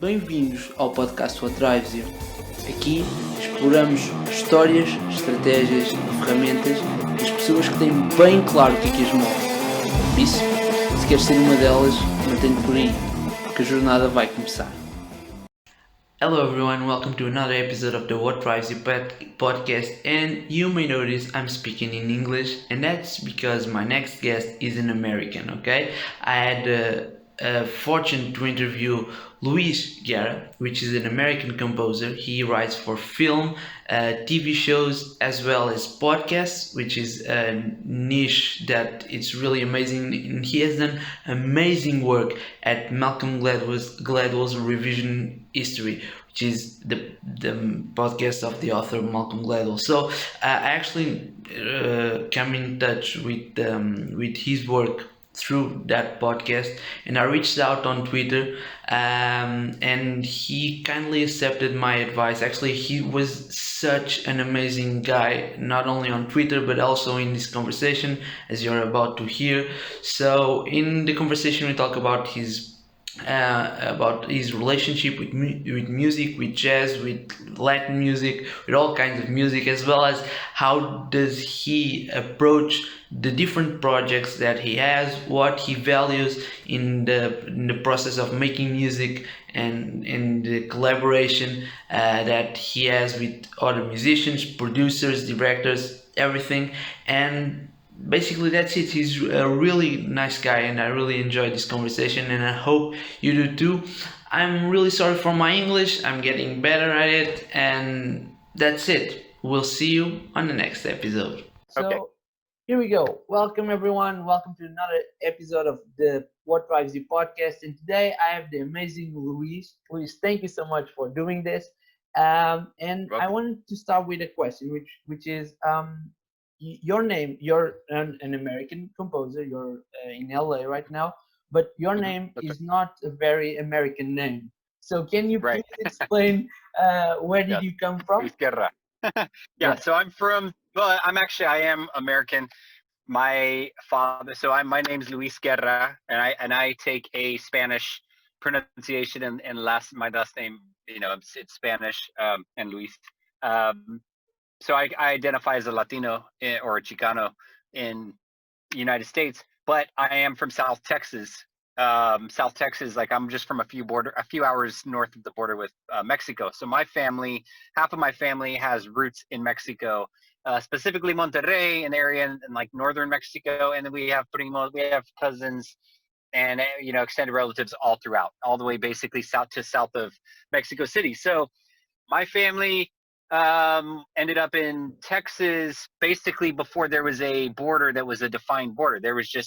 Bem-vindos ao podcast What Drives You. Aqui exploramos histórias, estratégias e ferramentas das pessoas que têm bem claro o que as move. Por isso, se queres ser uma delas, mantém-te por aí, porque a jornada vai começar. Hello everyone, welcome to another episode of the What Drives You podcast, and you may notice I'm speaking in English, and that's because my next guest is an American, okay? I had a fortune to interview Luis Guerra, which is an American composer. He writes for film, TV shows, as well as podcasts, which is a niche that it's really amazing. And he has done amazing work at Malcolm Gladwell's Revisionist History, which is the podcast of the author Malcolm Gladwell. So I actually came in touch with his work through that podcast, and I reached out on Twitter, and he kindly accepted my advice. Actually, he was such an amazing guy, not only on Twitter but also in this conversation, as you're about to hear. So in the conversation we talk about his relationship with music, with jazz, with Latin music, with all kinds of music, as well as how does he approach the different projects that he has, what he values in the process of making music, and in the collaboration that he has with other musicians, producers, directors, everything. And basically that's it. He's a really nice guy, and I really enjoyed this conversation, and I hope you do too. I'm really sorry for my English. I'm getting better at it, and that's it. We'll see you on the next episode. So here we go. Welcome everyone. Welcome to another episode of the What Drives You podcast. And today I have the amazing Luis. Luis, thank you so much for doing this. And I wanted to start with a question, which is your name. You're an American composer. You're in LA right now, but your name is not a very American name. So can you please explain where did you come from? Luis Guerra. So I am American. My father, my name's Luis Guerra, and I take a Spanish pronunciation, and my last name, it's Spanish, and Luis. So I identify as a Latino or a Chicano in the United States, but I am from South Texas. South Texas, like I'm just from a few hours north of the border with Mexico. So half of my family has roots in Mexico, specifically Monterrey, an area in like northern Mexico, and then we have cousins and extended relatives all throughout, all the way basically south of Mexico City. So my family ended up in Texas basically before there was a border that was a defined border.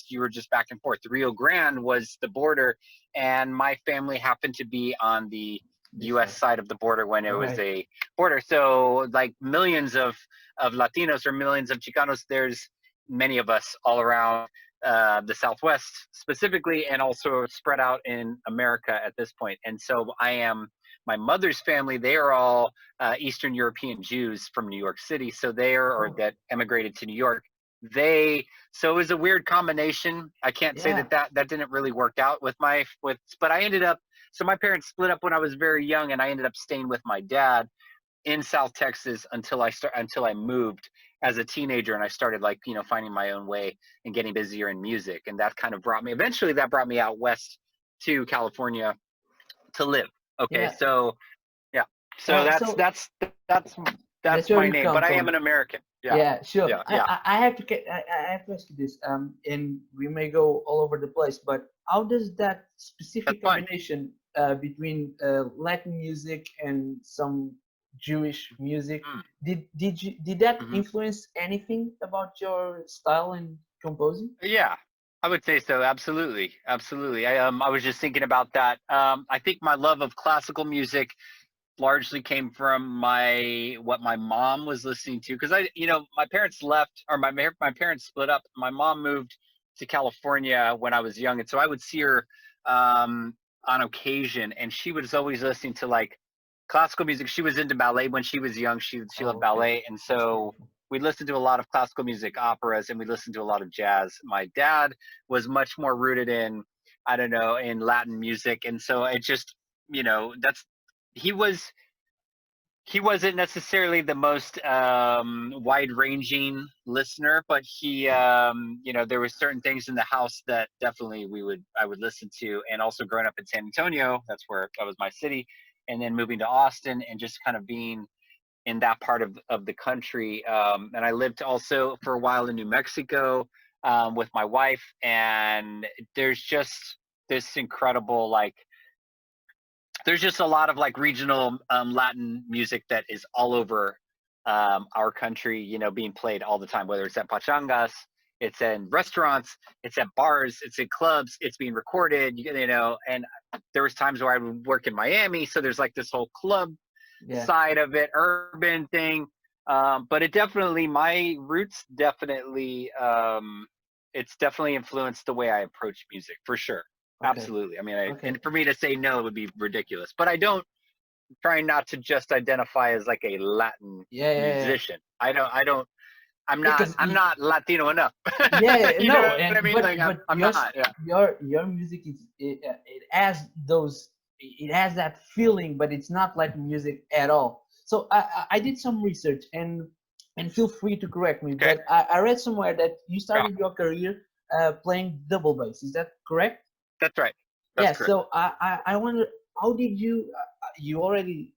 You were just back and forth. The Rio Grande was the border, and my family happened to be on the U.S. side of the border when it was a border. So like millions of Latinos or millions of Chicanos, there's many of us all around the Southwest specifically, and also spread out in America at this point. And so my mother's family, they are all Eastern European Jews from New York City. So that emigrated to New York. So it was a weird combination. I can't say that didn't really work out but I ended up, so my parents split up when I was very young, and I ended up staying with my dad in South Texas until I moved as a teenager, and I started finding my own way and getting busier in music. And that kind of brought me out west to California to live. So that's my name, but I am an American. Sure. I have to ask you this, and we may go all over the place, but how does that specific combination between Latin music and some Jewish music, did that influence anything about your style in composing? Yeah, I would say so. Absolutely. I was just thinking about that. I think my love of classical music largely came from what my mom was listening to, because my parents left, or my parents split up. My mom moved to California when I was young, and so I would see her on occasion, and she was always listening to like classical music. She was into ballet when she was young. She loved ballet, and so we listened to a lot of classical music, operas, and we listened to a lot of jazz. My dad was much more rooted in Latin music, and so it just he wasn't necessarily the most wide-ranging listener, but he, there were certain things in the house that definitely I would listen to. And also growing up in San Antonio, that was my city, and then moving to Austin and just kind of being in that part of the country. And I lived also for a while in New Mexico with my wife, and there's just this incredible there's just a lot of regional Latin music that is all over our country, being played all the time, whether it's at pachangas, it's in restaurants, it's at bars, it's in clubs, it's being recorded, and there was times where I would work in Miami. So there's this whole club side of it, urban thing. But my roots definitely, it's definitely influenced the way I approach music, for sure. Okay. Absolutely. I mean, and for me to say no, it would be ridiculous. But trying not to just identify as a Latin musician. I'm not Latino enough. Yeah, you no, know what I mean? But I'm not. Yeah. Your music it has that feeling, but it's not Latin music at all. So I did some research, and feel free to correct me. Okay. But I read somewhere that you started your career playing double bass. Is that correct? That's right. That's correct. So I wonder, how did you already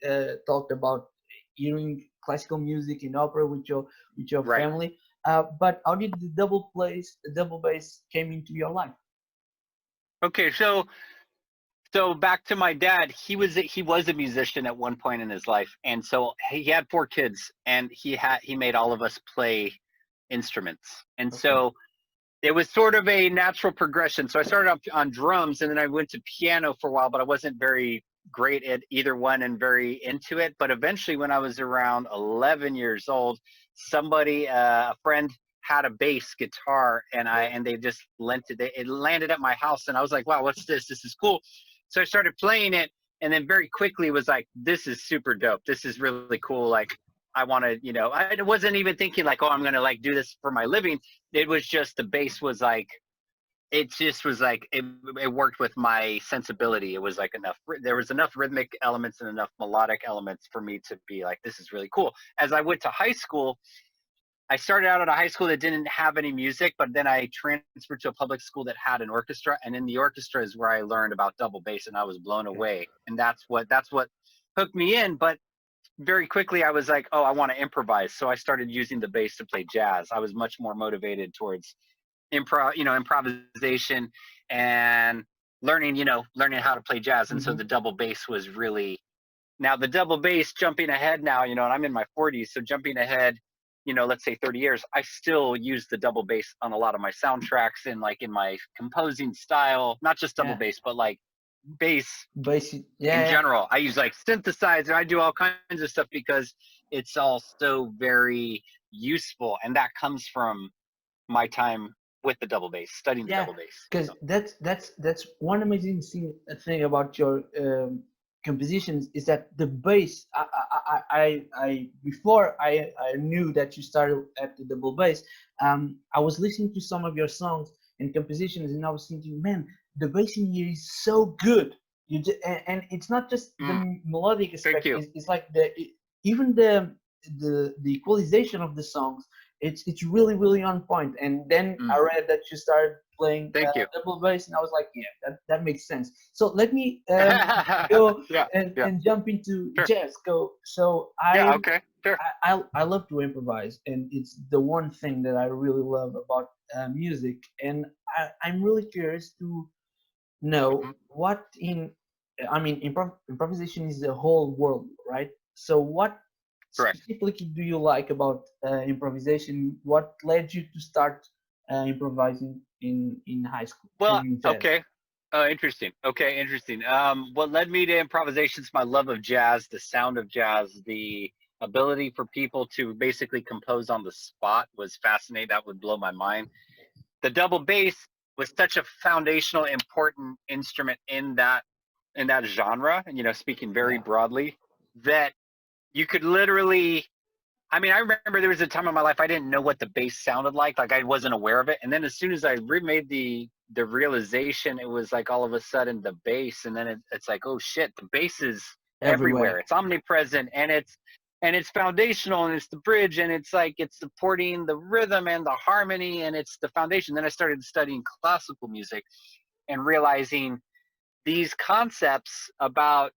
talked about hearing classical music and opera with your family, but how did the double bass came into your life? Okay, so back to my dad. He was a musician at one point in his life, and so he had 4 kids, and he made all of us play instruments, and so it was sort of a natural progression. So I started off on drums, and then I went to piano for a while, but I wasn't very great at either one and very into it. But eventually, when I was around 11 years old, a friend had a bass guitar, and they just lent it. It landed at my house, and I was like, wow, what's this? This is cool. So I started playing it, and then very quickly was like, this is super dope. This is really cool. I want to, I wasn't even thinking oh, I'm going to do this for my living. It was just the bass was it just was it worked with my sensibility. It was there was enough rhythmic elements and enough melodic elements for me to be this is really cool. As I went to high school, I started out at a high school that didn't have any music, but then I transferred to a public school that had an orchestra. And in the orchestra is where I learned about double bass, and I was blown away. And that's what hooked me in. But very quickly I was like, oh, I want to improvise. So I started using the bass to play jazz. I was much more motivated towards improvisation and learning how to play jazz. And so the double bass was really, now the double bass, jumping ahead now, and I'm in my 40s. So jumping ahead, let's say 30 years, I still use the double bass on a lot of my soundtracks and in my composing style, not just double bass, but bass in general. I use synthesizer. I do all kinds of stuff because it's all so very useful, and that comes from my time with the double bass, studying the double bass. Because that's one amazing thing about your compositions is that the bass. I before I knew that you started at the double bass, I was listening to some of your songs and compositions, and I was thinking, man, the bass in here is so good. And it's not just the melodic aspect. It's even the equalization of the songs. It's really, really on point. And then I read that you started playing double bass, and I was like, yeah, that makes sense. So let me go and jump into jazz. So I love to improvise, and it's the one thing that I really love about music. And I'm really curious to know what improvisation is the whole world, right? So what specifically do you like about improvisation? What led you to start improvising in high school? Well, interesting. What led me to improvisation is my love of jazz, the sound of jazz, the ability for people to basically compose on the spot was fascinating. That would blow my mind. The double bass was such a foundational, important instrument in that genre, and speaking very broadly, that you could literally, I remember there was a time in my life I didn't know what the bass sounded like I wasn't aware of it. And then as soon as I remade the the realization, it was like all of a sudden the bass, and then it's like, oh shit, the bass is everywhere. It's omnipresent, and it's foundational, and it's the bridge, and it's like it's supporting the rhythm and the harmony, and it's the foundation. Then I started studying classical music and realizing these concepts about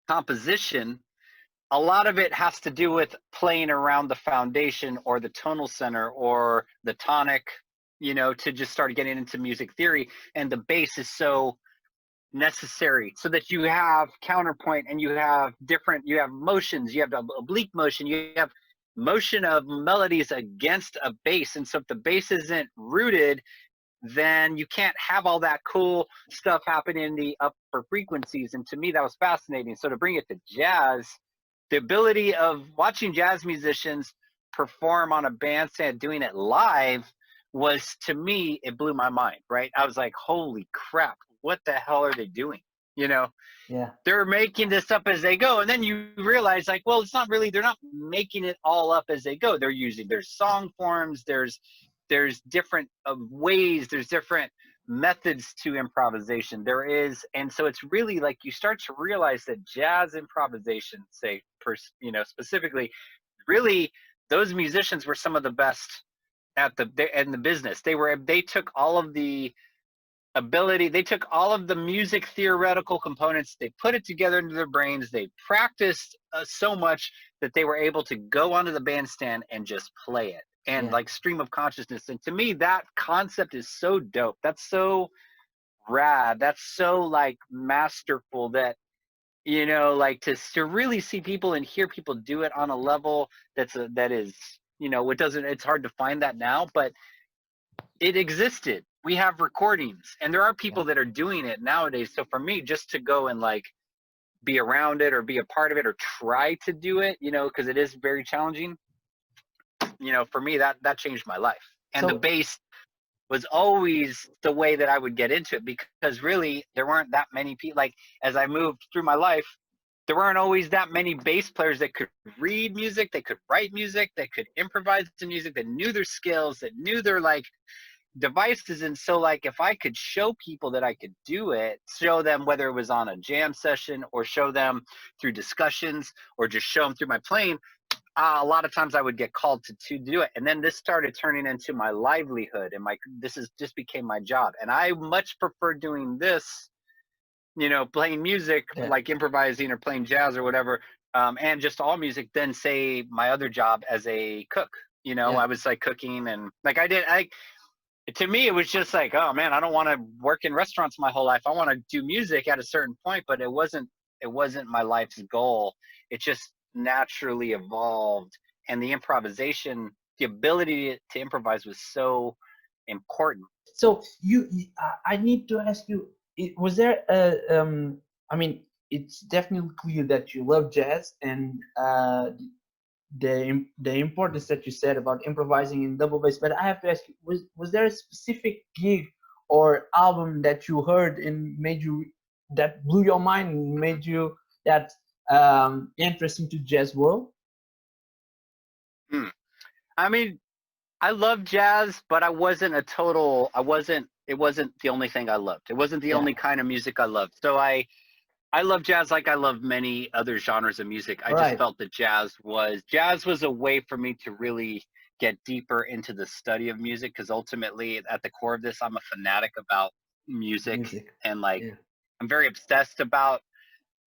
composition, a lot of it has to do with playing around the foundation or the tonal center or the tonic, you know, to just start getting into music theory. And the bass is so necessary so that you have counterpoint, and you have motions, you have oblique motion, you have motion of melodies against a bass. And so if the bass isn't rooted, then you can't have all that cool stuff happen in the upper frequencies. And to me, that was fascinating. So to bring it to jazz, the ability of watching jazz musicians perform on a bandstand, doing it live, was, to me, it blew my mind, right? I was like, holy crap, what the hell are they doing? You know, they're making this up as they go. And then you realize, like, well, it's not really, they're not making it all up as they go. They're using, there's song forms, there's different ways, there's different methods to improvisation. There is, and so it's really like you start to realize that jazz improvisation, say, you know, specifically, really, those musicians were some of the best in the business. They took all of the ability, they took all of the music theoretical components, they put it together into their brains, they practiced so much that they were able to go onto the bandstand and just play it, and like stream of consciousness. And to me, that concept is so dope. That's so rad. That's so like masterful, that, you know, like to really see people and hear people do it on a level that is, you know, it's hard to find that now, but it existed. We have recordings, and there are people that are doing it nowadays. So for me, just to go and like be around it or be a part of it or try to do it, you know, because it is very challenging, you know, for me, that changed my life. And the bass was always the way that I would get into it, because really there weren't that many people. Like, as I moved through my life, there weren't always that many bass players that could read music, that could write music, that could improvise the music, that knew their skills, that knew their like devices. And so like, if I could show people that I could do it, show them whether it was on a jam session or show them through discussions or just show them through my playing, a lot of times I would get called to do it. And then this started turning into my livelihood, and just became my job. And I much prefer doing this, you know, playing music, like improvising or playing jazz or whatever, and just all music, than say my other job as a cook. You know, I was like cooking, and like to me, it was just like, oh man, I don't want to work in restaurants my whole life. I want to do music at a certain point, but it wasn't my life's goal. It just naturally evolved, and the improvisation, the ability to improvise, was so important. So I need to ask you, was there I mean, it's definitely clear that you love jazz, and the importance that you said about improvising in double bass. But I have to ask you, was there a specific gig or album that you heard and that blew your mind and made you that interested into jazz world? I mean, I love jazz, but it wasn't the only thing I loved. It wasn't the only kind of music I loved. So I love jazz like I love many other genres of music. I just felt that jazz was a way for me to really get deeper into the study of music, because ultimately at the core of this, I'm a fanatic about music. And like, I'm very obsessed about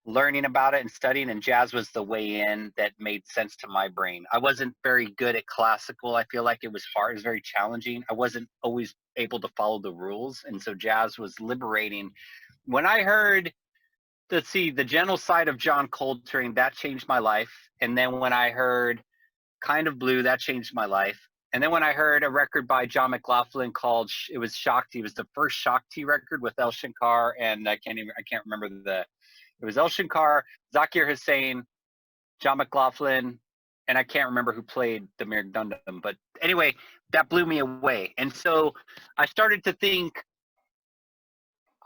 learning about it and studying, and jazz was the way in that made sense to my brain. I wasn't very good at classical. I feel like it was hard. It was very challenging. I wasn't always able to follow the rules. And so jazz was liberating. When I heard the gentle side of John Coltrane, that changed my life. And then when I heard Kind of Blue, that changed my life. And then when I heard a record by John McLaughlin called, it was Shakti. It was the first Shakti record with El Shankar, and I can't remember it was El Shankar, Zakir Hussain, John McLaughlin, and I can't remember who played the Dundam. But anyway, that blew me away. And so I started to think,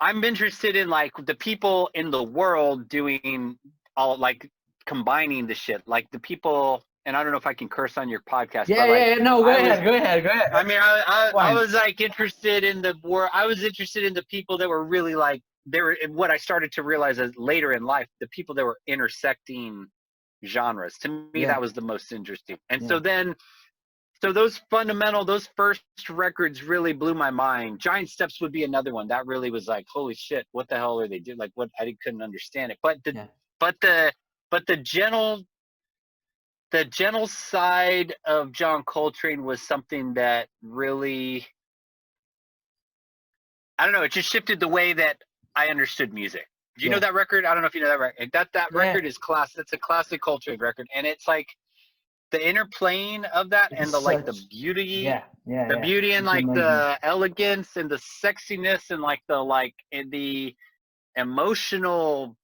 I'm interested in like the people in the world doing all, like combining the shit, like the people and I don't know if I can curse on your podcast, Yeah, but like, yeah, yeah. No, go ahead. I mean, I Fine. was like interested in the war. I was interested in the people that were really like, they were what I started to realize as later in life, the people that were intersecting genres. To me, Yeah. that was the most interesting. And Yeah. so then, so those first records really blew my mind. Giant Steps would be another one that really was like, holy shit, what the hell are they doing? Like, what, couldn't understand it. But Yeah. the gentle side of John Coltrane was something that really, I don't know, it just shifted the way that I understood music. Do you know that record? I don't know if you know that record. That record is classic. It's a classic Coltrane record, and it's like the interplaying of that It's and the like, the such. beauty, Yeah. Yeah. the Yeah. beauty and It's like amazing. the elegance and the sexiness and like the emotional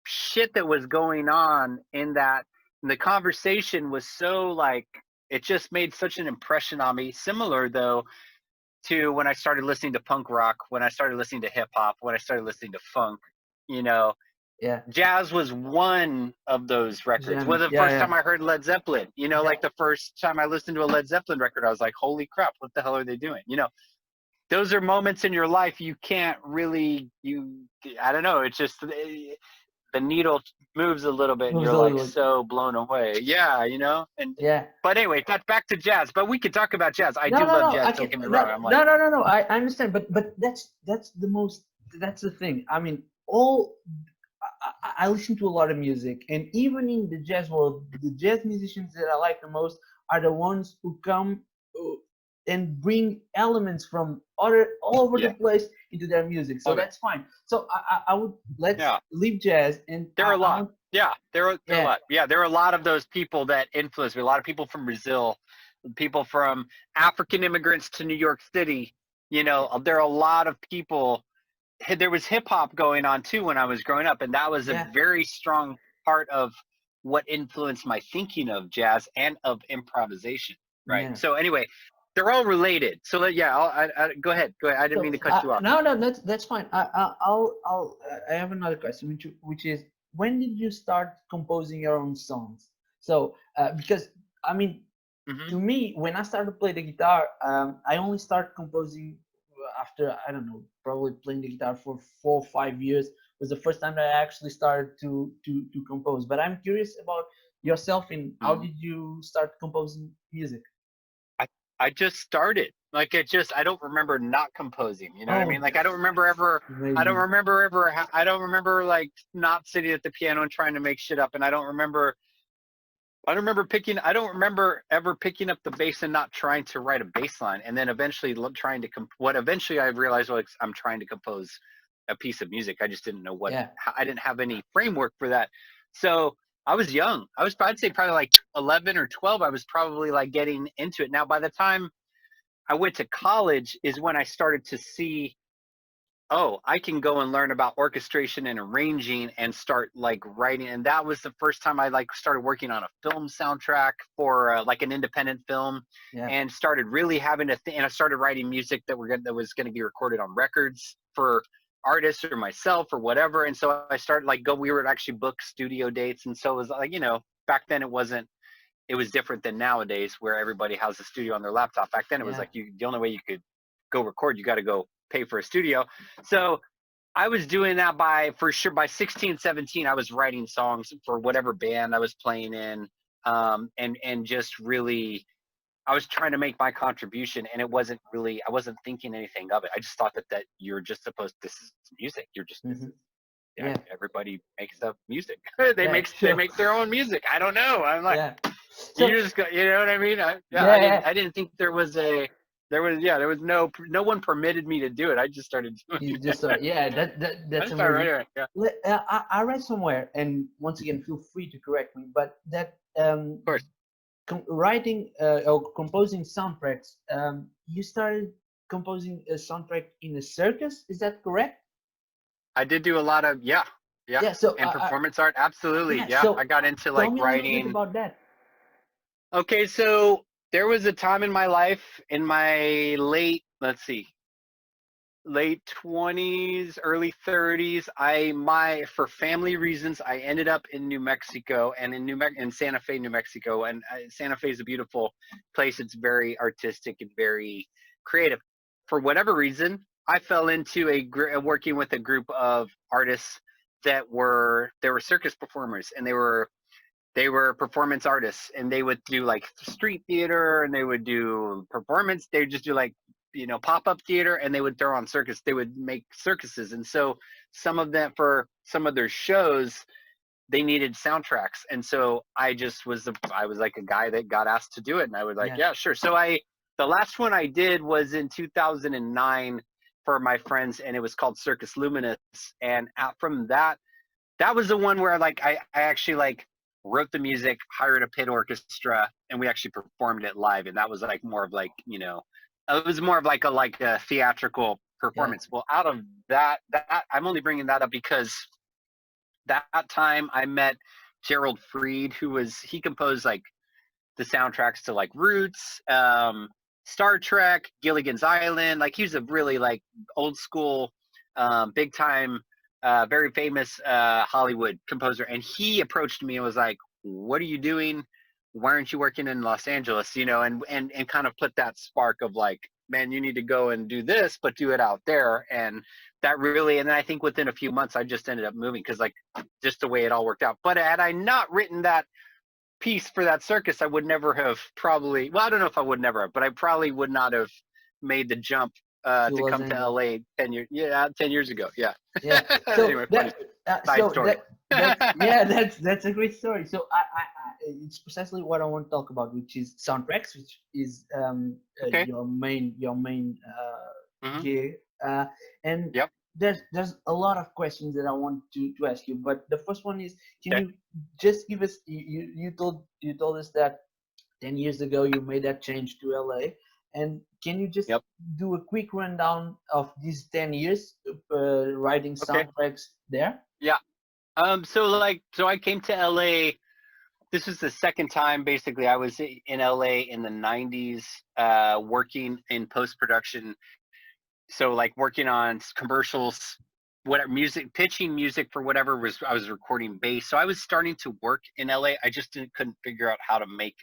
shit that was going on in that. And the conversation was so like, it just made such an impression on me. Similar though to when I started listening to punk rock, when I started listening to hip hop, when I started listening to funk, you know, Yeah. jazz was one of those records. Genre. Was the Yeah. first Yeah. time I heard Led Zeppelin, you know, Yeah. like the first time I listened to a Led Zeppelin record, I was like, holy crap, what the hell are they doing? You know, those are moments in your life you can't really, I don't know, it's just the needle moves a little bit and Moves you're a like little. so blown away. Yeah, you know? And Yeah. but anyway, that's back to jazz. But we could talk about jazz. I No, do no, love no. jazz, I don't can. get me wrong. No, I'm like, no, no, no, no. I understand, but that's the most. That's the thing. I mean, all. I listen to a lot of music, and even in the jazz world, the jazz musicians that I like the most are the ones who come and bring elements from all over the yeah. place into their music. So Love it. that's fine. So I would let's Yeah. leave jazz, and There are a I lot. want. Yeah, there are a Yeah. lot. Yeah, there are a lot of those people that influence me. A lot of people from Brazil, people from African immigrants to New York City. You know, there are a lot of people. There was hip hop going on too when I was growing up, and that was a Yeah. very strong part of what influenced my thinking of jazz and of improvisation. Right. Yeah. So anyway, they're all related. So yeah, go ahead. Go ahead. I didn't So mean to cut you off. no, no, that's fine. I have another question, which is, when did you start composing your own songs? So because I mean, Mm-hmm. to me, when I started to play the guitar, I only started composing after, I don't know, probably playing the guitar for 4 or 5 years was the first time that I actually started to compose. But I'm curious about yourself, and how Mm-hmm. did you start composing music? I just started. Like I don't remember not composing. You know what I Oh, mean? Like I don't remember ever. amazing. I don't remember like not sitting at the piano and trying to make shit up. And I don't remember. I don't remember ever picking up the bass and not trying to write a bass line. And then eventually trying to what eventually I realized was I'm trying to compose a piece of music. I just didn't know what. Yeah. I didn't have any framework for that. So I was young. I'd say probably like 11 or 12. I was probably like getting into it. Now by the time I went to college is when I started to see, oh, I can go and learn about orchestration and arranging and start like writing. And that was the first time I like started working on a film soundtrack for like an independent film, Yeah. and started really having and I started writing music that was going to be recorded on records for artists or myself or whatever. And so I started we would actually book studio dates. And so it was like, back then it was different than nowadays where everybody has a studio on their laptop. Back then it was Yeah. like the only way you could go record, you got to go pay for a studio. So I was doing that for sure by 16, 17, I was writing songs for whatever band I was playing in. And just really, I was trying to make my contribution, and I wasn't thinking anything of it. I just thought that you're just this is music. Mm-hmm. Yeah, Yeah. everybody makes up music. they Yeah. they Sure. make their own music. I don't know. I'm like, Yeah. you So just got, you know what I mean? yeah. I didn't think there was no one permitted me to do it. I just started doing You it. just yeah. I That's just started amazing. writing it. Yeah, I read somewhere, and once again, feel free to correct me, but that of course. writing or composing soundtracks, you started composing a soundtrack in a circus. Is that correct? I did do a lot of yeah, Yeah. So and performance art. Absolutely. yeah. Yeah, I So got into tell like me a little bit writing. about that. Okay, so there was a time in my life in my late, let's see, late 20s, early 30s. For family reasons, I ended up in New Mexico, and in Santa Fe, New Mexico. And Santa Fe is a beautiful place. It's very artistic and very creative. For whatever reason, I fell into working with a group of artists that were circus performers, and they were performance artists, and they would do like street theater, and they would do performance. They would just do like, pop-up theater, and they would throw on circus. They would make circuses. And so some of them, for some of their shows, they needed soundtracks. And so I was like a guy that got asked to do it. And I was like, yeah, sure. So the last one I did was in 2009 for my friends, and it was called Circus Luminous. And from that was the one where like I actually like wrote the music, hired a pit orchestra, and we actually performed it live. And that was like more of like, it was more of like a theatrical performance. Well, out of that I'm only bringing that up because that time I met Gerald Fried, he composed like the soundtracks to like Roots, Star Trek, Gilligan's Island. Like, he was a really like old school, big time, very famous Hollywood composer. And he approached me and was like, what are you doing? Why aren't you working in Los Angeles? And kind of put that spark of like, man, you need to go and do this, but do it out there. And that really, and then I think within a few months, I just ended up moving because like just the way it all worked out. But had I not written that piece for that circus, I would never have probably, well, I don't know if I would never have, but I probably would not have made the jump to come to LA 10 years ago. Yeah. Yeah. So anyway, side story. That's a great story. So it's precisely what I want to talk about, which is soundtracks, which is your main gig. And there's a lot of questions that I want to ask you, but the first one is, can you just give us, you told us that 10 years ago you made that change to LA, and can you just do a quick rundown of these 10 years writing soundtracks there? Yeah. So I came to LA. This was the second time basically I was in LA in the 90s, working in post-production. So like working on commercials, whatever, music, pitching music for whatever I was recording bass. So I was starting to work in LA. I just couldn't figure out how to make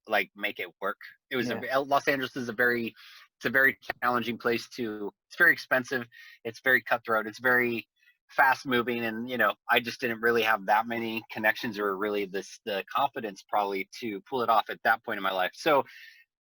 it work. It was Los Angeles is a very challenging place it's very expensive. It's very cutthroat. It's very fast moving. And, I just didn't really have that many connections or really the confidence probably to pull it off at that point in my life. So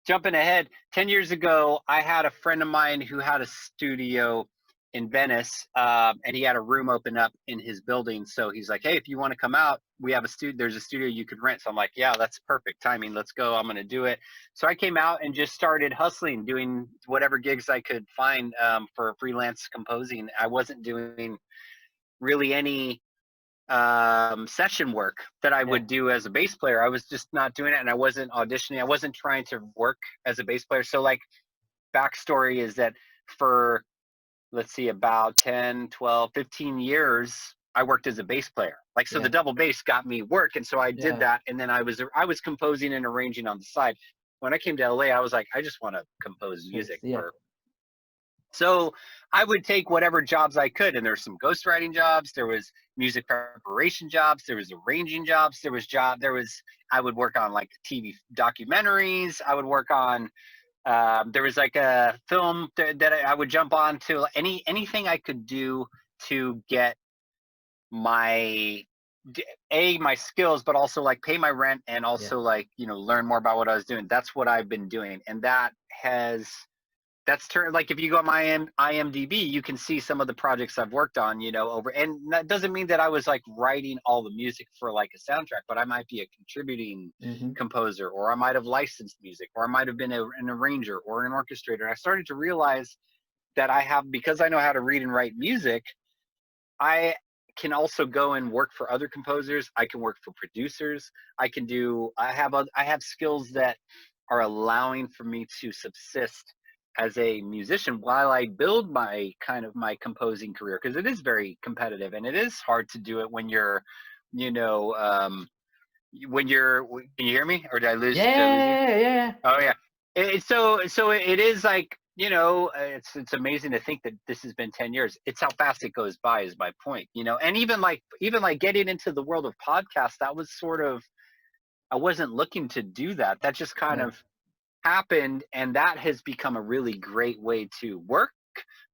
jumping ahead, 10 years ago, I had a friend of mine who had a studio in Venice, and he had a room open up in his building. So he's like, hey, if you want to come out, there's a studio you could rent. So I'm like, yeah, that's perfect timing. Let's go. I'm going to do it. So I came out and just started hustling, doing whatever gigs I could find for freelance composing. I wasn't doing really any session work that I would do as a bass player. I was just not doing it, and I wasn't auditioning. I wasn't trying to work as a bass player. So like, backstory is that for, let's see, about 10, 12, 15 years, I worked as a bass player. Like, so the double bass got me work. And so I did that. And then I was composing and arranging on the side. When I came to LA, I was like, I just want to compose music. So I would take whatever jobs I could. And there's some ghostwriting jobs. There was music preparation jobs. There was arranging jobs. I would work on like TV documentaries. I would work on, there was like a film that I would jump on to, anything I could do to get my skills, but also like pay my rent, and also like, learn more about what I was doing. That's what I've been doing. And that's turned, like, if you go on my IMDb, you can see some of the projects I've worked on, and that doesn't mean that I was like writing all the music for like a soundtrack, but I might be a contributing composer, or I might have licensed music, or I might have been an arranger or an orchestrator. I started to realize that because I know how to read and write music, I can also go and work for other composers. I can work for producers. I have skills that are allowing for me to subsist as a musician while I build my composing career, because it is very competitive, and it is hard to do it when you're, can you hear me, or did I lose? Yeah. Oh yeah. So it is like, it's amazing to think that this has been 10 years. It's how fast it goes by is my point, and even like getting into the world of podcasts, that was sort of, I wasn't looking to do that. That just kind Yeah. of happened, and that has become a really great way to work.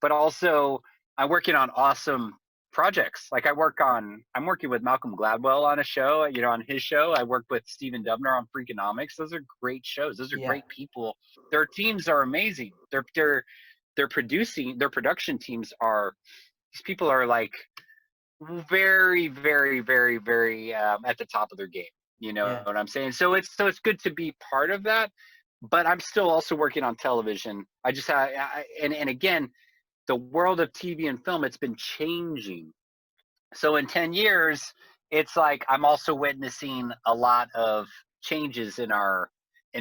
But also, I'm working on awesome projects. Like I'm working with Malcolm Gladwell on a show, on his show. I work with Stephen Dubner on Freakonomics. Those are great shows. Those are Yeah. great people. Their teams are amazing. Their production teams are, these people are like very, very, very, very at the top of their game. You know Yeah. what I'm saying? So it's good to be part of that. But I'm still also working on television. I just and again, the world of TV and film, it's been changing. So in 10 years, it's like I'm also witnessing a lot of changes in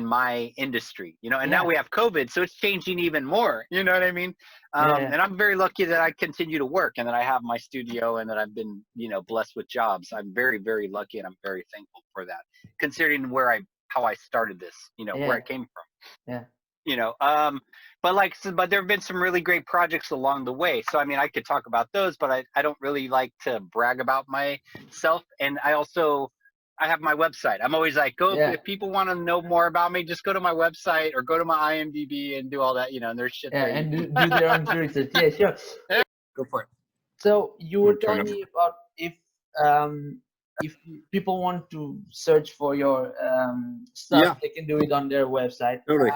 my industry, and now Yeah. we have COVID, so it's changing even more. You know what I mean? Yeah. And I'm very lucky that I continue to work and that I have my studio and that I've been, blessed with jobs. I'm very, very lucky, and I'm very thankful for that, considering how I started this, where Yeah. I came from. Yeah. you know but there have been some really great projects along the way. So I mean, I could talk about those, but I don't really like to brag about myself. And I have my website. I'm always like, Yeah. if people want to know more about me, just go to my website or go to my IMDb and do all that, and there's shit Yeah. there. And do their own research. Yeah, sure. Go for it. So you were Turn telling off. me about if people want to search for your stuff, Yeah, they can do it on their website. totally.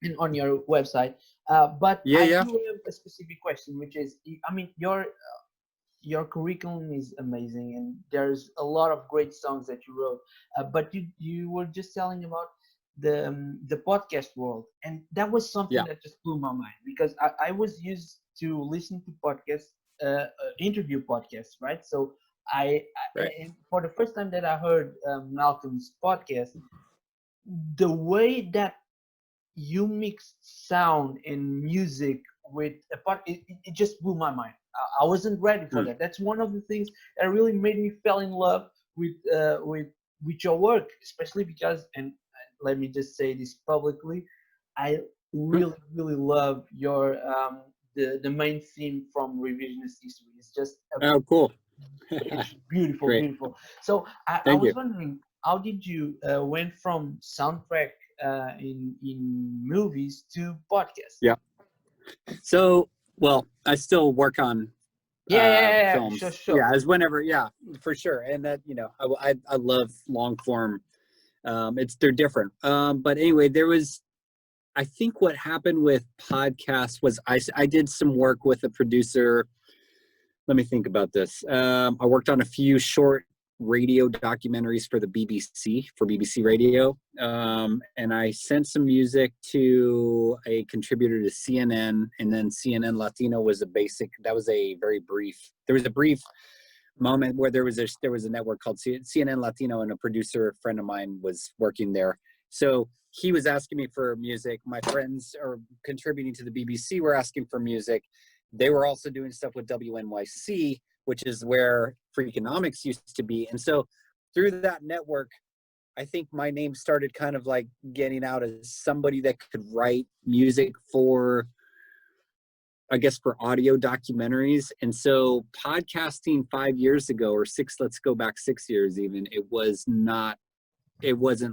And on your website. But Yeah, I yeah. do have a specific question, which is, I mean, your curriculum is amazing, and there's a lot of great songs that you wrote. But you were just telling about the podcast world, and that was something Yeah. that just blew my mind, because I was used to listen to podcasts, interview podcasts, right? So Right. and for the first time that I heard Malcolm's podcast, the way that you mixed sound and music with a part, it just blew my mind. I wasn't ready for that. That's one of the things that really made me fall in love with your work, especially because, and let me just say this publicly, I really, really love your the main theme from Revisionist History. It's just Oh, cool. it's beautiful, Great. beautiful. So I Thank was you. wondering, how did you went from soundtrack in movies to podcast? Yeah. So, well, I still work on Yeah, sure, films. sure. Yeah, as whenever, yeah, for sure. And that, I love long form. They're different. But anyway, I think what happened with podcasts was I did some work with a producer. Let me think about this. I worked on a few short radio documentaries for the BBC, for BBC Radio. And I sent some music to a contributor to CNN, and then CNN Latino was that was a very brief, there was a brief moment where there was a network called CNN Latino, and a producer friend of mine was working there. So he was asking me for music. My friends are contributing to the BBC were asking for music. They were also doing stuff with WNYC, which is where Freakonomics used to be. And so through that network, I think my name started kind of like getting out as somebody that could write music for, I guess, for audio documentaries. And so podcasting 5 years ago, or let's go back 6 years even, it wasn't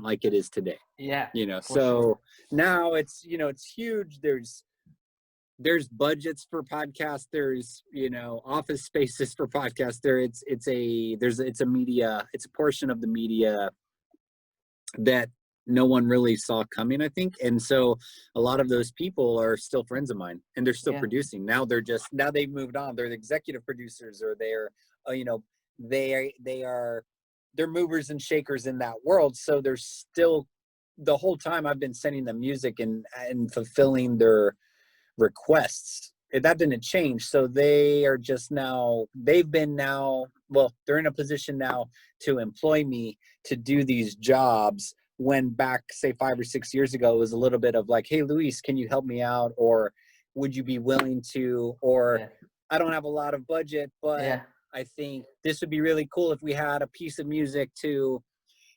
like it is today. Yeah, for So sure. now it's huge. There's budgets for podcasts. There's, office spaces for podcasts. It's a media, it's a portion of the media that no one really saw coming, I think. And so a lot of those people are still friends of mine, and they're still Yeah, producing. Now they've moved on. They're the executive producers, or they're, they're movers and shakers in that world. So they're still, the whole time I've been sending them music and fulfilling their requests. That didn't change. So they're in a position now to employ me to do these jobs, when back, say, 5 or 6 years ago, it was a little bit of like, hey, Luis, can you help me out? Or would you be willing to? Or yeah, I don't have a lot of budget, but yeah, I think this would be really cool if we had a piece of music to.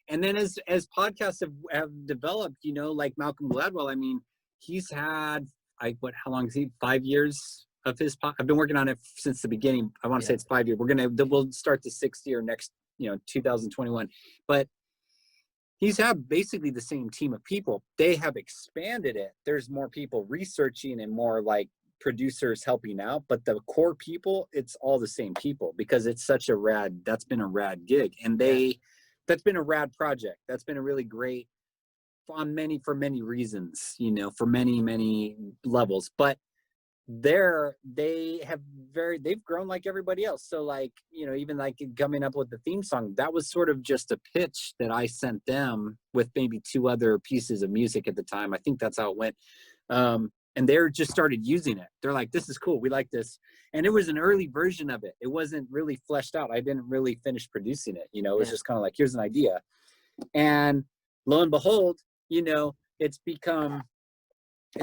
And then as podcasts have developed, like Malcolm Gladwell, I mean, he's had how long is he? 5 years of his I've been working on it since the beginning. I want to say it's 5 years. We'll start the 6th year next, 2021. But he's had basically the same team of people. They have expanded it. There's more people researching and more like producers helping out, but the core people, it's all the same people because it's such that's been a rad gig. And that's been a rad project. That's been a really great for many reasons, for many levels. But they've grown like everybody else. So like, even like coming up with the theme song, that was sort of just a pitch that I sent them with maybe 2 other pieces of music at the time. I think that's how it went. And they just started using it. They're like, this is cool. We like this. And it was an early version of it. It wasn't really fleshed out. I didn't really finish producing it. It was just kind of like, here's an idea. And lo and behold, it's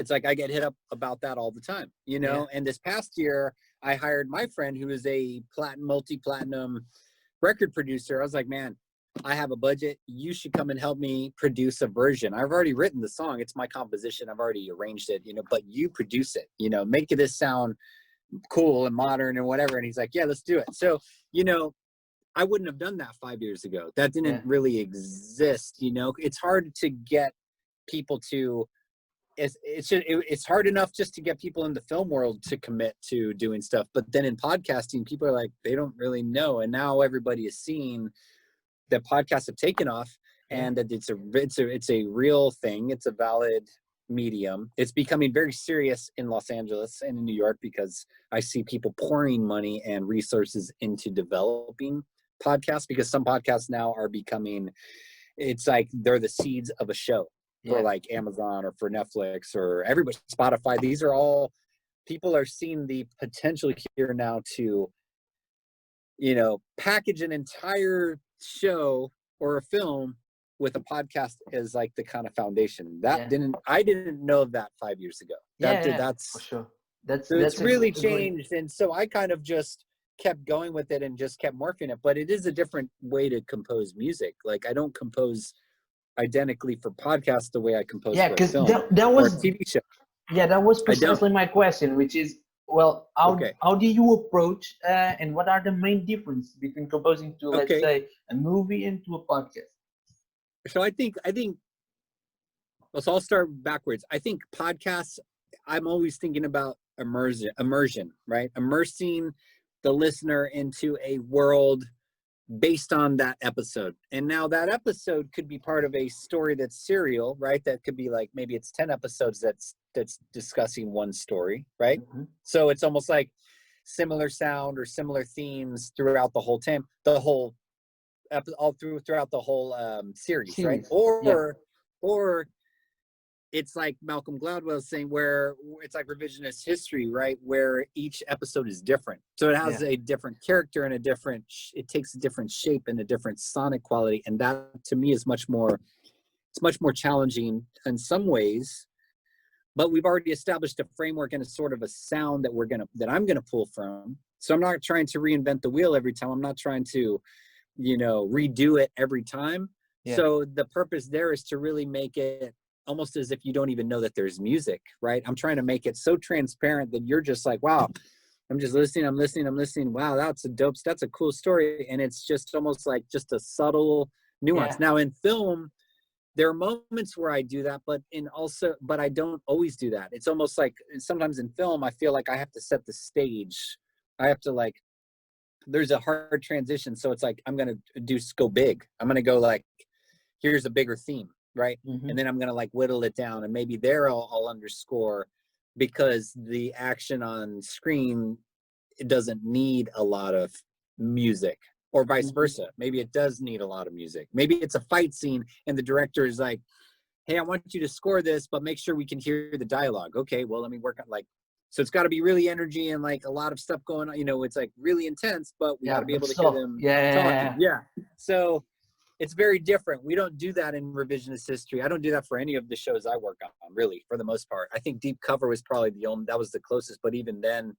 like I get hit up about that all the time, and this past year I hired my friend who is a multi-platinum record producer. I was like, man, I have a budget. You should come and help me produce a version. I've already written the song. It's my composition. I've already arranged it, but you produce it, make it sound cool and modern and whatever. And he's like, yeah, let's do it. So, I wouldn't have done that 5 years ago. That didn't really exist. It's hard to get people to, it's hard enough just to get people in the film world to commit to doing stuff. But then in podcasting, people are like, they don't really know. And now everybody is seeing that podcasts have taken off and that it's a real thing. It's a valid medium. It's becoming very serious in Los Angeles and in New York because I see people pouring money and resources into developing podcasts, because some podcasts now are becoming, it's like they're the seeds of a show for like Amazon or for Netflix or everybody, Spotify. These are all, people are seeing the potential here now to, package an entire show or a film with a podcast as like the kind of foundation. I didn't know that 5 years ago. That's for sure. It's really changed. And so I kind of just kept going with it and just kept morphing it. But it is a different way to compose music. Like I don't compose identically for podcasts the way I compose for a film that was or a TV show. Yeah, that was precisely my question, which is, well, how do you approach and what are the main differences between composing to, let's say, a movie and to a podcast? So I think so I'll start backwards. I think podcasts, I'm always thinking about immersion, right? Immersing the listener into a world based on that episode. And now that episode could be part of a story that's serial, right? That could be like, maybe it's 10 episodes that's discussing one story, right? Mm-hmm. So it's almost like similar sound or similar themes throughout the whole time, throughout the whole series, right? Or it's like Malcolm Gladwell saying, where it's like revisionist history, right? Where each episode is different. So it has a different character and it takes a different shape and a different sonic quality. And that to me is much more challenging in some ways, but we've already established a framework and a sort of a sound that I'm going to pull from. So I'm not trying to reinvent the wheel every time. I'm not trying to, redo it every time. Yeah. So the purpose there is to really make it almost as if you don't even know that there's music, right? I'm trying to make it so transparent that you're just like, wow, I'm just listening. Wow, that's a cool story. And it's just almost like just a subtle nuance. Yeah. Now in film, there are moments where I do that, but I don't always do that. It's almost like sometimes in film, I feel like I have to set the stage. I have to there's a hard transition. So it's like, I'm going to go big. I'm going to go like, here's a bigger theme. Right. Mm-hmm. And then I'm going to whittle it down, and maybe there I'll underscore, because the action on screen, it doesn't need a lot of music, or vice versa. Maybe it does need a lot of music. Maybe it's a fight scene and the director is like, hey, I want you to score this, but make sure we can hear the dialogue. Okay, well, let me work on so it's got to be really energy and a lot of stuff going on, it's really intense, but we got to be able to hear them talking. Yeah. So it's very different. We don't do that in revisionist history. I don't do that for any of the shows I work on, really, for the most part. I think Deep Cover was probably that was the closest, but even then,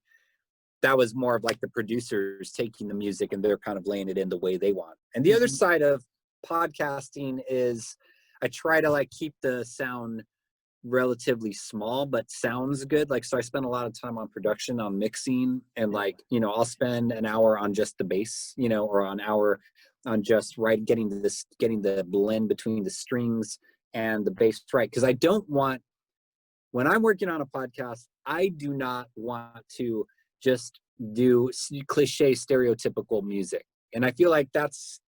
that was more of the producers taking the music and they're kind of laying it in the way they want. And the other side of podcasting is I try to keep the sound relatively small but sounds good. Like, so I spend a lot of time on production, on mixing, and like, you know, I'll spend an hour on just the bass, you know, or an hour on just getting the blend between the strings and the bass right. Because I don't want, when I'm working on a podcast, I do not want to just do cliche stereotypical music. And I feel like that's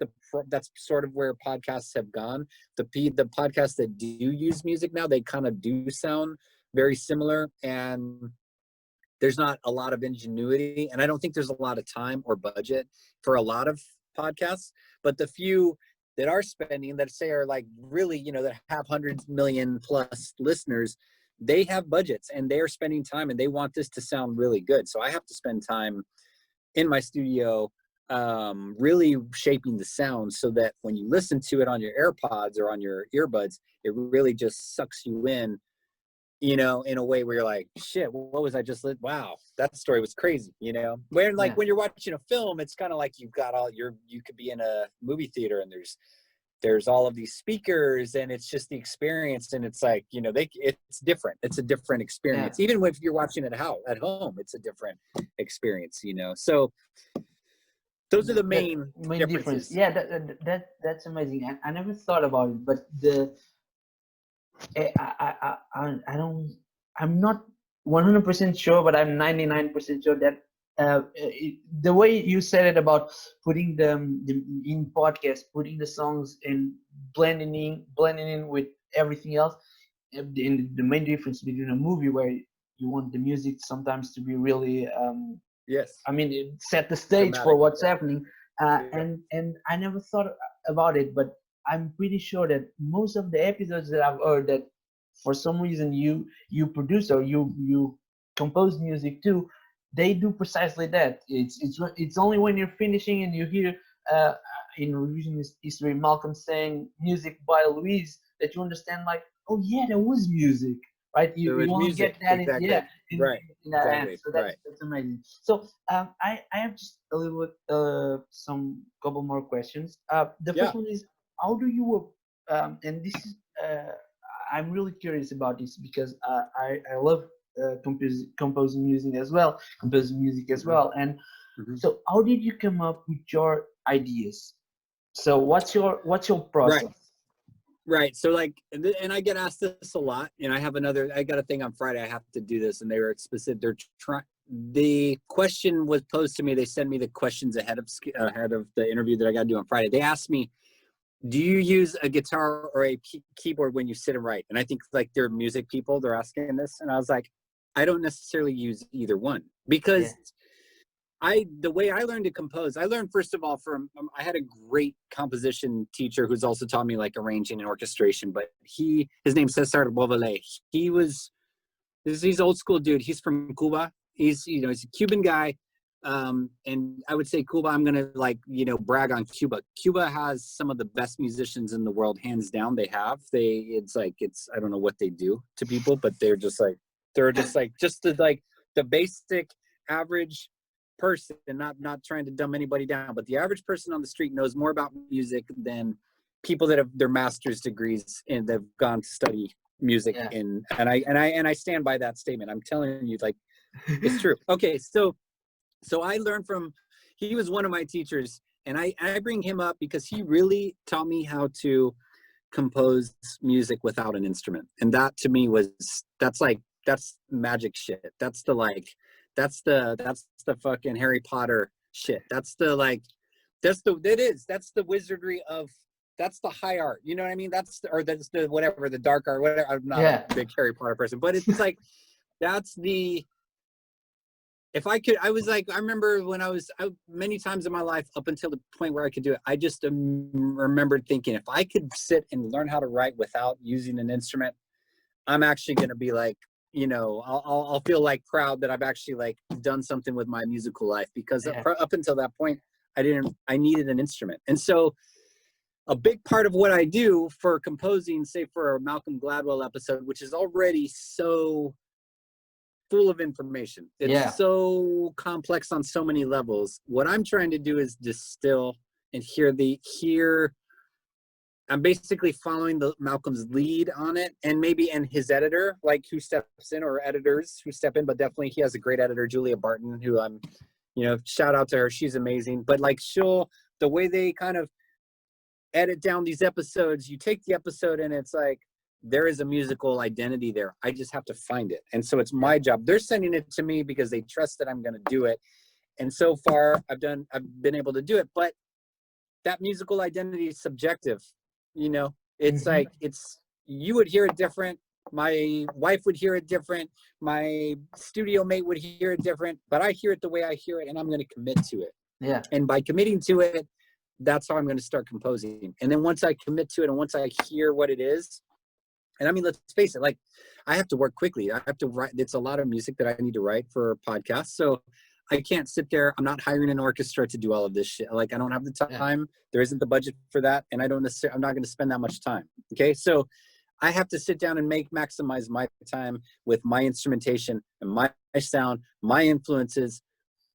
sort of where podcasts have gone. The podcasts that do use music now, they kind of do sound very similar, and there's not a lot of ingenuity, and I don't think there's a lot of time or budget for a lot of podcasts. But the few that are spending, that say are like really, you know, that have hundreds million plus listeners, they have budgets and they're spending time and they want this to sound really good. So I have to spend time in my studio really shaping the sound so that when you listen to it on your AirPods or on your earbuds, it really just sucks you in, you know, in a way where you're like, shit, what was I just wow, that story was crazy, you know? When like when you're watching a film, it's kind of like you've got you could be in a movie theater and there's all of these speakers and it's just the experience, and it's like, you know, it's different. It's a different experience. Yeah. Even if you're watching it at home, it's a different experience, you know? So those are the main difference. Yeah, that's amazing. I never thought about it, but I'm not 100% sure, but I'm 99% sure that the way you said it about putting them in podcast, putting the songs and blending in with everything else, and the main difference between a movie where you want the music sometimes to be really yes, I mean, it set the stage for what's happening, and I never thought about it, but I'm pretty sure that most of the episodes that I've heard that for some reason you produce or you compose music too, they do precisely that. It's only when you're finishing and you hear in Revisionist History Malcolm saying music by Luis that you understand, like, oh yeah, there was music. Right, you only music, get that exactly. right. Exactly. So that's amazing. So I have just a little bit couple more questions. The first one is, how do you and this is I'm really curious about this because I love composing music as well, and so how did you come up with your ideas? So what's your process? Right. So like, and I get asked this a lot, and I got a thing on Friday. I have to do this, and they were specific. The question was posed to me. They sent me the questions ahead of the interview that I got to do on Friday. They asked me, do you use a guitar or a keyboard when you sit and write? And I think like they're music people, they're asking this. And I was like, I don't necessarily use either one, because the way I learned to compose, I learned first of all I had a great composition teacher who's also taught me like arranging and orchestration, but his name's Cesar Bovalé. He's old school dude. He's from Cuba. He's a Cuban guy. And I would say Cuba, I'm going to brag on Cuba. Cuba has some of the best musicians in the world, hands down. I don't know what they do to people, but they're just the basic average person, and not trying to dumb anybody down, but the average person on the street knows more about music than people that have their master's degrees and they've gone to study music. And I stand by that statement. I'm telling you, like, it's true. Okay. So I learned he was one of my teachers, and I bring him up because he really taught me how to compose music without an instrument. And that to me that's magic shit. That's the fucking Harry Potter shit. That's the wizardry of, that's the high art. You know what I mean? That's the whatever, the dark art, whatever. I'm not a big Harry Potter person, but it's like, that's the, if I could, I remember when many times in my life, up until the point where I could do it, I just remembered thinking, if I could sit and learn how to write without using an instrument, I'm actually going to be like, I'll feel like proud that I've actually like done something with my musical life, because up until that point, I needed an instrument. And so a big part of what I do for composing, say for a Malcolm Gladwell episode, which is already so full of information, it's so complex on so many levels. What I'm trying to do is distill and hear I'm basically following Malcolm's lead on it, and his editor, like who steps in, or editors who step in, but definitely he has a great editor, Julia Barton, who I'm, shout out to her. She's amazing. But like the way they kind of edit down these episodes, you take the episode and it's like, there is a musical identity there. I just have to find it. And so it's my job. They're sending it to me because they trust that I'm going to do it. And so far I've been able to do it, but that musical identity is subjective. It's like, you would hear it different. My wife would hear it different. My studio mate would hear it different, but I hear it the way I hear it, and I'm going to commit to it. Yeah. And by committing to it, that's how I'm going to start composing. And then once I commit to it, and once I hear what it is, and I mean, let's face it, like, I have to work quickly. I have to write. It's a lot of music that I need to write for podcasts. So I can't sit there. I'm not hiring an orchestra to do all of this shit. Like, I don't have the time. Yeah. There isn't the budget for that. And I'm not going to spend that much time. Okay. So I have to sit down and maximize my time with my instrumentation and my sound, my influences,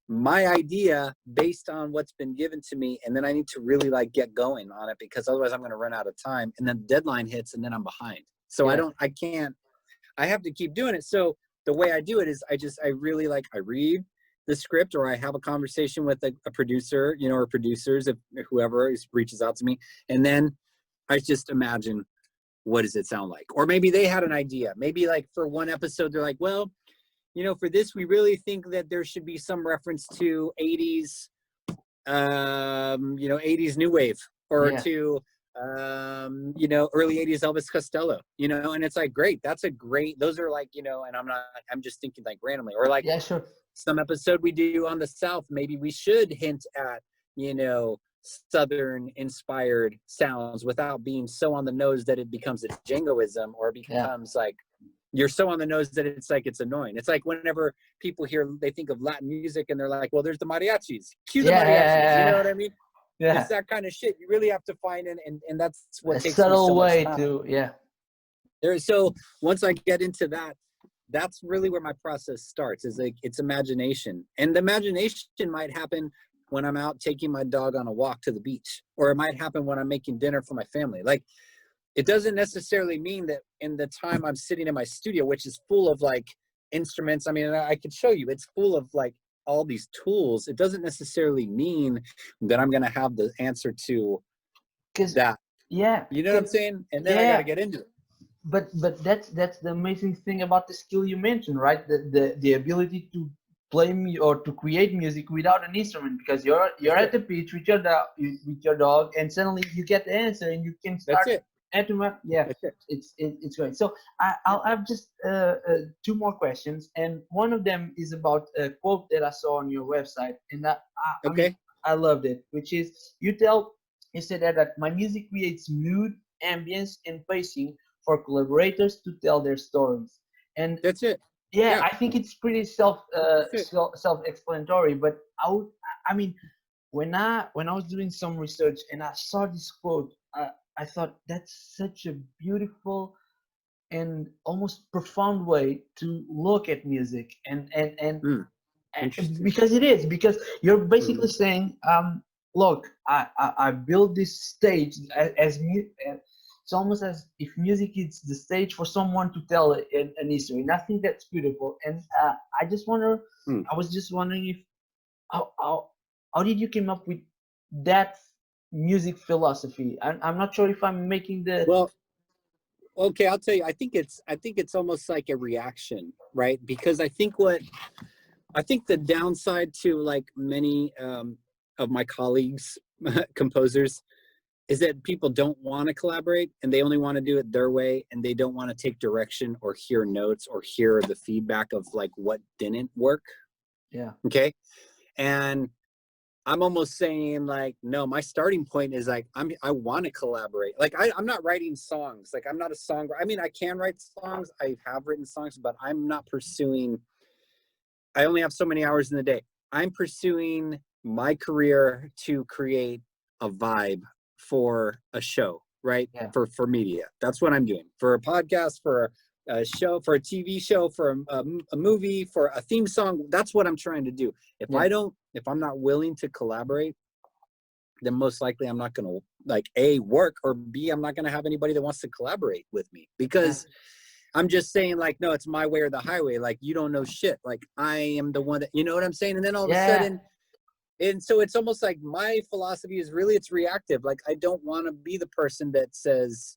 my idea based on what's been given to me. And then I need to really like get going on it, because otherwise I'm going to run out of time, and then the deadline hits and then I'm behind. So I have to keep doing it. So the way I do it is I read the script, or I have a conversation with a producer, or producers, if whoever reaches out to me. And then I just imagine, what does it sound like? Or maybe they had an idea. Maybe like for one episode, they're like, well, for this, we really think that there should be some reference to 80s, 80s new wave, or to, early 80s Elvis Costello, and it's like, great. Those are like, and I'm just thinking like randomly, or like, sure. Some episode we do on the South, maybe we should hint at, Southern inspired sounds without being so on the nose that it becomes a jingoism, or becomes like, you're so on the nose that it's like, it's annoying. It's like whenever people they think of Latin music and they're like, well, there's the mariachis. Cue the mariachis. You know what I mean? Yeah. It's that kind of shit. You really have to find it, and that's what takes subtle so way much time. to Once I get into that, that's really where my process starts, is like, it's imagination. And the imagination might happen when I'm out taking my dog on a walk to the beach, or it might happen when I'm making dinner for my family. Like, it doesn't necessarily mean that in the time I'm sitting in my studio, which is full of like instruments. I mean, I could show you, it's full of like all these tools. It doesn't necessarily mean that I'm going to have the answer to that. Yeah. You know what I'm saying? And then I got to get into it. But that's the amazing thing about the skill you mentioned, right? The ability to play or to create music without an instrument, because you're at the beach with your dog, and suddenly you get the answer and you can start. That's it. It's great. So I'll have just two more questions, and one of them is about a quote that I saw on your website, and I loved it, which is, you said that my music creates mood, ambience, and pacing for collaborators to tell their stories. And that's it. Yeah, I think it's pretty self-explanatory. But when I was doing some research and I saw this quote, I thought that's such a beautiful and almost profound way to look at music, and because you're basically saying, look, I built this stage as it's almost as if music is the stage for someone to tell an history, and I think that's beautiful. And I was just wondering if how did you come up with that music philosophy? I'm not sure if I'm making the okay, I'll tell you. I think it's almost like a reaction, right? Because I think the downside to like many of my colleagues, composers, is that people don't want to collaborate, and they only want to do it their way, and they don't want to take direction or hear notes or hear the feedback of like what didn't work. Yeah. Okay. And I'm almost saying like, no, my starting point is like, I want to collaborate. Like, I'm not writing songs. Like, I'm not a songwriter. I mean, I can write songs. I have written songs, but I'm not pursuing, I only have so many hours in the day. I'm pursuing my career to create a vibe for a show, right? Yeah. For media. That's what I'm doing. For a podcast, for a show, for a TV show, for a movie, for a theme song. That's what I'm trying to do. If I'm not willing to collaborate, then most likely I'm not going to like A, work, or B, I'm not going to have anybody that wants to collaborate with me, because I'm just saying like, no, it's my way or the highway. Like, you don't know shit. Like, I am the one that, you know what I'm saying? And then all of a sudden, and so it's almost like my philosophy is really, it's reactive. Like, I don't want to be the person that says,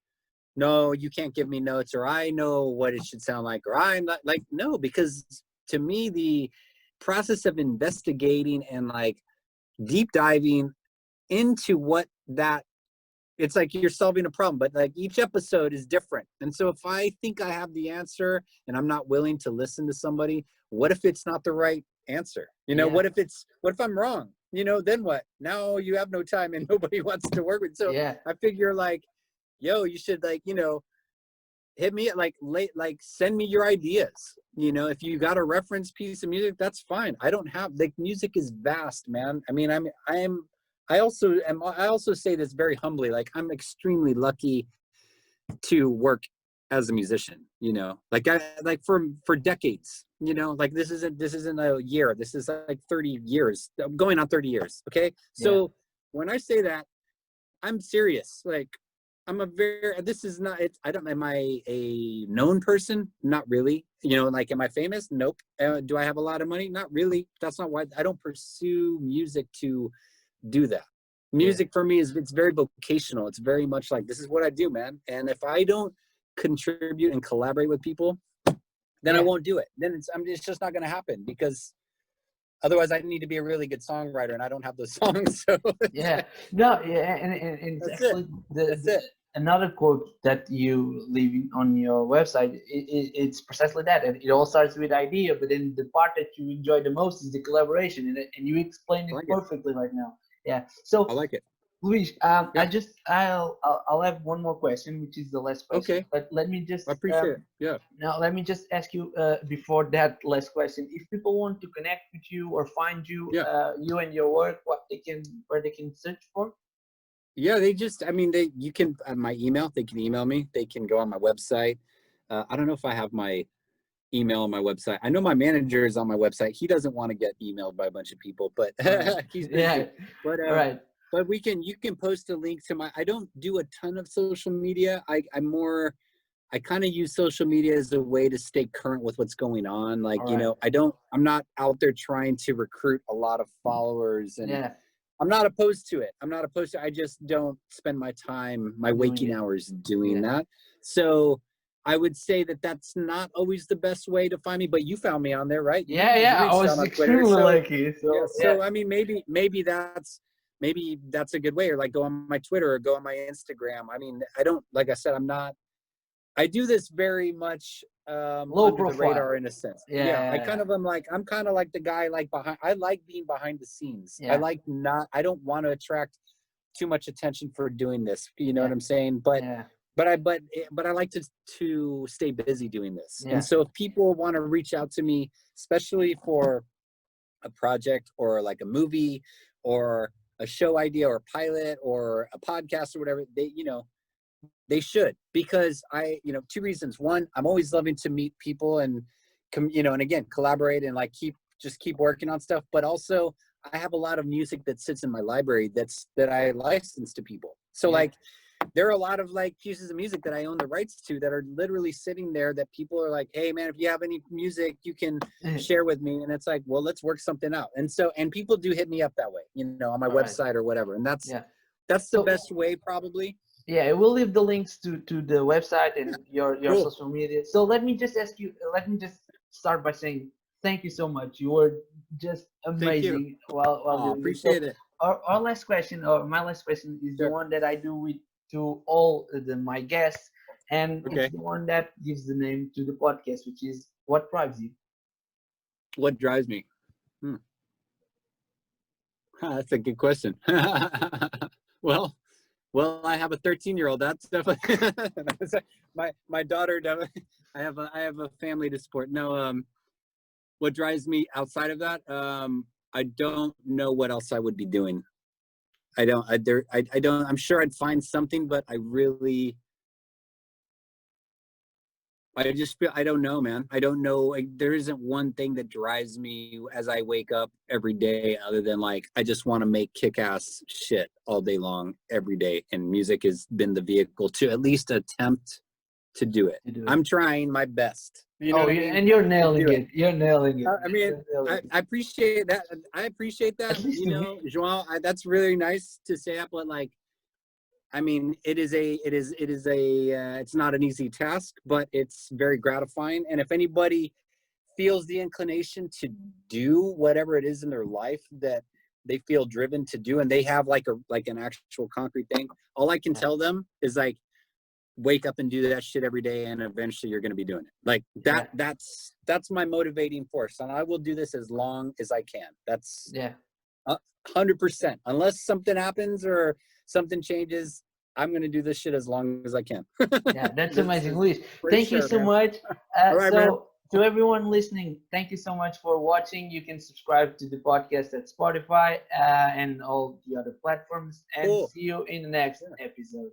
no, you can't give me notes, or I know what it should sound like, or I'm not like, no, because to me, the process of investigating and like deep diving into what that, it's like you're solving a problem, but like each episode is different. And so if I think I have the answer and I'm not willing to listen to somebody, what if it's not the right answer? You know, what if I'm wrong? You know, then what? Now you have no time and nobody wants to work with. So I figure like, yo, you should like, you know, hit me at like send me your ideas. You know, if you got a reference piece of music, that's fine. I don't have, like, music is vast, man. I mean, I also say this very humbly, like, I'm extremely lucky to work as a musician, you know, like for decades, you know, like this isn't a year, this is like 30 years, going on 30 years. Okay. So when I say that, I'm serious. Like, I'm this is not, am I a known person? Not really. You know, like, am I famous? Nope. Do I have a lot of money? Not really. That's not why I don't pursue music to do that. Music for me it's very vocational. It's very much like, this is what I do, man. And if I don't contribute and collaborate with people, then I won't do it. Then it's just not going to happen, because otherwise I need to be a really good songwriter, and I don't have those songs. So and that's actually it. Another quote that you leave on your website, it's precisely that. And it all starts with idea, but then the part that you enjoy the most is the collaboration, and you explained it perfectly right now. Yeah. So I like it. Luis, I'll have one more question, which is the last question. Okay. But let me just I appreciate it. Yeah. Now let me just ask you before that last question, if people want to connect with you or find you, you and your work, where they can search for? Yeah, you can, my email, they can email me. They can go on my website. I don't know if I have my email on my website. I know my manager is on my website. He doesn't want to get emailed by a bunch of people, but he's busy. But but you can post a link to I don't do a ton of social media. I kind of use social media as a way to stay current with what's going on. Like, you know, I'm not out there trying to recruit a lot of followers, and I'm not opposed to it. I just don't spend my waking hours doing that. So I would say that that's not always the best way to find me, but you found me on there, right? I was extremely lucky. So I mean, maybe that's a good way, or like go on my Twitter or go on my Instagram. I mean, like I said, I do this very much low under profile. the radar, in a sense. I'm kind of like the guy like behind. I like being behind the scenes. I don't want to attract too much attention for doing this. You know what I'm saying? But I like to stay busy doing this. And so if people want to reach out to me, especially for a project or like a movie or a show idea or a pilot or a podcast or whatever, they should, because two reasons. One, I'm always loving to meet people and and again, collaborate and like keep working on stuff. But also, I have a lot of music that sits in my library that I license to people. So like, there are a lot of like pieces of music that I own the rights to that are literally sitting there that people are like, hey man, if you have any music you can share with me. And it's like, well, let's work something out. And people do hit me up that way, on my website or whatever. And that's the best way, probably. Yeah, we'll leave the links to the website and your Cool. social media. So let me just start by saying thank you so much. You were just amazing. While appreciate it. Our last question, or my last question, is the one that I do to all my guests, and it's the one that gives the name to the podcast, which is, what drives you? What drives me? That's a good question. Well, I have a 13-year-old. That's definitely my daughter. Definitely, I have a family to support. No, what drives me outside of that? I don't know what else I would be doing. I don't. I'm sure I'd find something, but I really. I just feel, I don't know, man. I don't know. Like, there isn't one thing that drives me as I wake up every day other than like, I just want to make kick-ass shit all day long, every day. And music has been the vehicle to at least attempt to do it. I'm trying my best. You know what I mean? And you're nailing it. You're nailing it. I mean, I appreciate that. I appreciate that. You know, João, that's really nice to say that, but like, I mean, it's not an easy task, but it's very gratifying. And if anybody feels the inclination to do whatever it is in their life that they feel driven to do, and they have like an actual concrete thing, all I can tell them is like, wake up and do that shit every day, and eventually you're going to be doing it. Like that. Yeah. That's my motivating force, and I will do this as long as I can. That's 100%. Unless something happens or something changes, I'm going to do this shit as long as I can. Yeah, that's amazing, Luis. Thank you so much. So to everyone listening, thank you so much for watching. You can subscribe to the podcast at Spotify and all the other platforms, and see you in the next episode.